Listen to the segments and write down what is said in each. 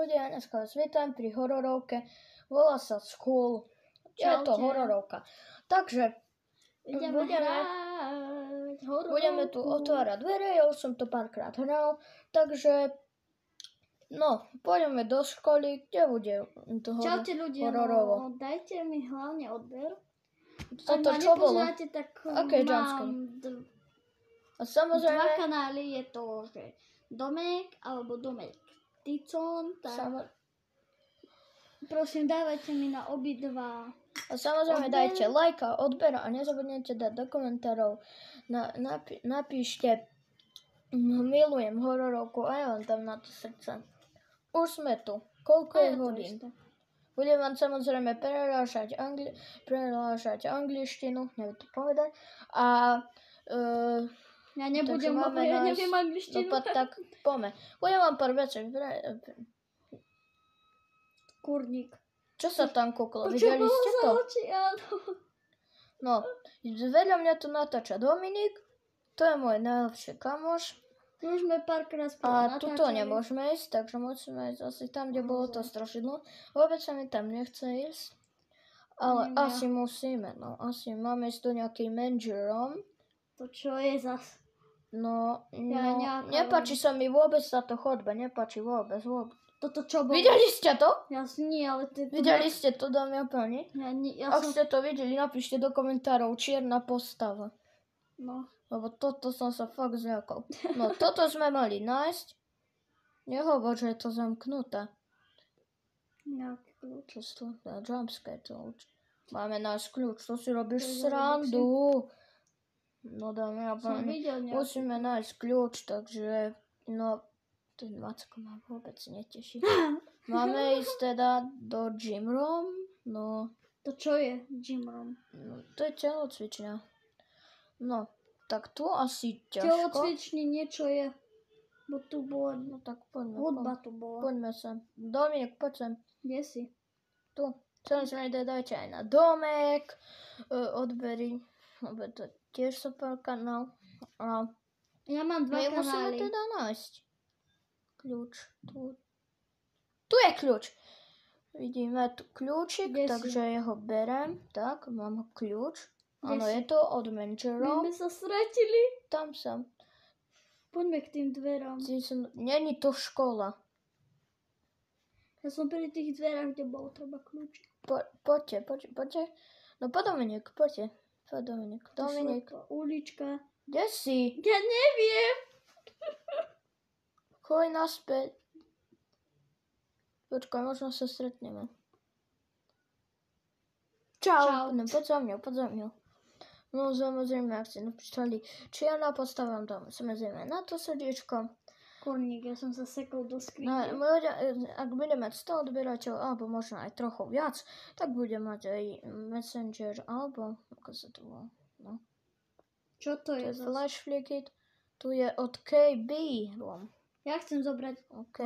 ľudia, dneska vás vítam pri hororovke, volá sa School. Je to hororovka. Takže budeme tu otvárať dvere, ja už som to párkrát hral, takže pôjdeme do školy, kde bude to Čaute ľudia, hororovo. Dajte mi hlavne odber. Toto čo bolo? Tak Aké mám A samozrejme... dva kanály, je to, že Domek alebo Domek Ticon, tak prosím, dávajte mi na obidva. A samozrejme dajte like a odber a nezabudnite dať do komentárov. Napíšte milujem hororovku a ja vám dám na to srdce. Už sme tu. Koľko je hodín? Budem vám samozrejme prerážať angličtinu, neviem to povedať. A ja nebudem hovoriť, ja neviem angličtinu. No tak poďme. Budem vám pár vecí. Kurník. Čo sa tam kúklo? Videli ste to? No, vedľa mňa tu natáča Dominik. To je môj najlepší kamoš. Môžeme párkrát A tuto nemôžeme ísť, takže musíme ísť asi tam, kde bolo to strašidlo. Vôbec sa mi tam nechce ísť. Ale asi musíme, asi máme ísť do nejakým manžerom. To čo je zas? Nepáči sa mi vôbec táto chodba, nepáči vôbec. Toto čo bolo? Videli ste to? Ja nie, ale... Videli ste to, dámy a páni? Ak ste to videli, napíšte do komentárov čierna postava. No. Lebo toto som sa fakt zľakol. No, toto sme mali nájsť. Nehovor, že je to zamknuté. Nejaký kľúč. Čo to? Jumpscare to učí. Máme nájsť kľúč, to si robíš srandu. No, dámy a páni, musíme nájsť kľúč, takže, ten Macko ma vôbec neteší. Máme ísť teda do gym room, To čo je gym room? To je telocvičňa. No, tak tu asi ťažko. Telocvični niečo je, bo tu bola, tak poďme. hudba tu bola. Poďme sem. Dominik, poď sem. Kde si? Tu. Samozrejme, dajte aj na Domek, odbery, lebo to tiež super kanál. A ja mám dva kanály. My musíme teda nájsť kľúč. Tu je kľúč. Vidíme tu kľúčik, takže ho berem. Tak, mám kľúč. Áno, je to od manažerov. My sme sa stratili. Tam som. Poďme k tým dverám. Není to škola. Ja som pri tých dverách, kde bolo treba kľúčik. Poďte. No po Dominik, poďte. Dominik. Ulička. Kde si? Ja neviem. Choď naspäť. Počkaj, možno sa stretneme. Čau. No, poď za mňou. No, samozrejme, ak ste napísali, či ja postavám dom. Samozrejme, na to srdiečko. Kurník, ja som sa sekol do skrinky. Ak budem mať 100 odberateľov, alebo možno aj trochu viac, tak budem mať aj Messenger, alebo, ako sa to volá, Čo to je? Flash Flickit. Tu je od KB. Ja chcem zobrať. OK,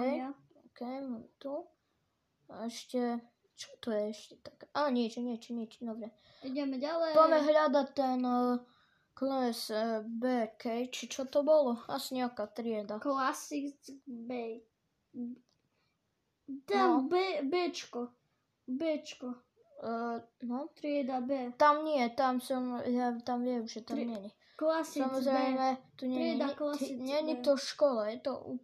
mám tu. A ešte, čo to je ešte také? Nič, dobre. Ideme ďalej. Poďme hľadať ten Class BK, či čo to bolo? Asi nejaká trieda. Classic B. Tam Bčko. Trieda B. Tam nie, tam viem, že tam nie je. Classic Samozrejme, tu nie je to škola, je to...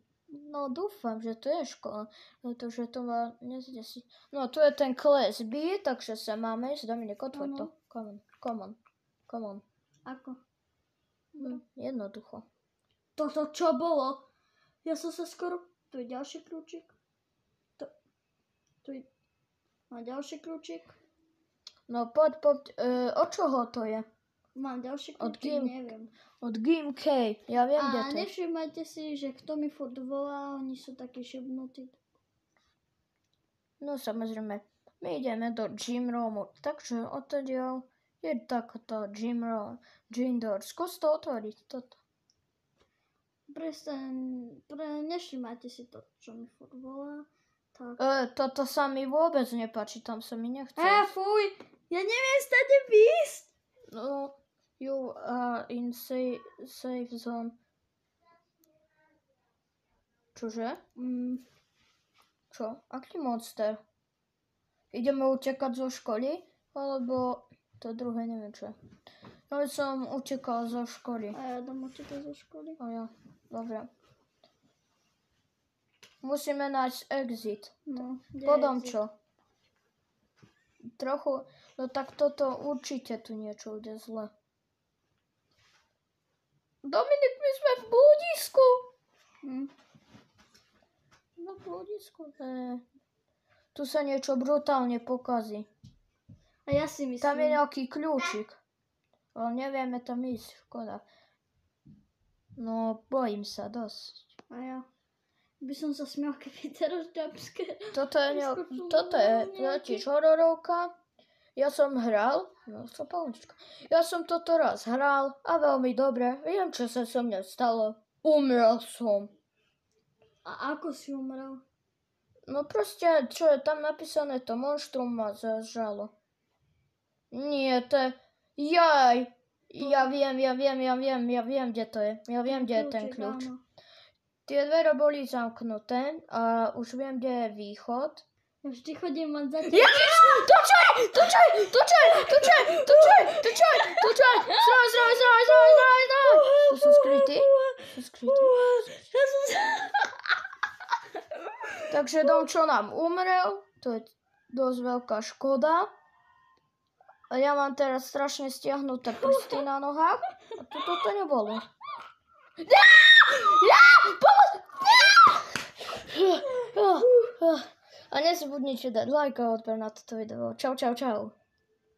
dúfam, že to je škola, pretože to ma nezdesí. No, tu je ten Class B, takže sa máme ísť. Dominik, otvor to. Come on. Ako? Jednoducho. Toto čo bolo? Ja som sa skoro... Tu je ďalší kľúčik. Tu je... Mám ďalší kľúčik. No, poď. Od čoho to je? Mám ďalší kľúčik, neviem. Od Game K. Ja viem, kde to je. A nevšimajte si, že kto mi furt volá, oni sú takí šebnutí. No, samozrejme. My ideme do gym roomu, takže odtiaľ je takáto gym room. Gym door. Skús to otvoriť, toto. Nevšimajte si to, čo mi furt volá. Tak. Toto sa mi vôbec nepáči, tam sa mi nechce. Fuj, ja neviem stade výsť. No, you are in safe zone. Čože? Čo? Aký monster? Ideme utekať zo školy? Alebo to druhé, neviem čo. Ja som utekal zo školy. A ja dám utekať zo školy. A ja, dobre. Musíme nájsť exit. No, Potom čo? Trochu, no tak toto určite tu niečo bude zle. Dominik, my sme v bludisku. No v bludisku. Tu sa niečo brutálne pokazí. A ja si myslím. Tam je nejaký kľúčik. Ale nevieme tam ísť, škoda. No, bojím sa dosť. A ja by som sa smial, keby teraz jumpscare. Toto je totiž hororovka. Ja som hral, ja som toto raz hral a veľmi dobre. Viem, čo sa so mňa stalo. Umrel som. A ako si umrel? No proste, čo je tam napísané, to monštrum ma zažalo. Nie, to je... Jaj! Ja viem, kde to je. Ja viem, kde je ten kľúč. Áno. Tie dvere boli zamknuté a už viem, kde je východ. Ja vždy chodím mať za tým. Ježiš! Točaj! Zraj! Tu sú skrytí? Takže Domčo nám umrel. To je dosť veľká škoda. A ja mám teraz strašne stiahnuté prsty na nohách. A toto nebolo. Pomoc! A nezabudnite dať like a odber na toto video. Čau.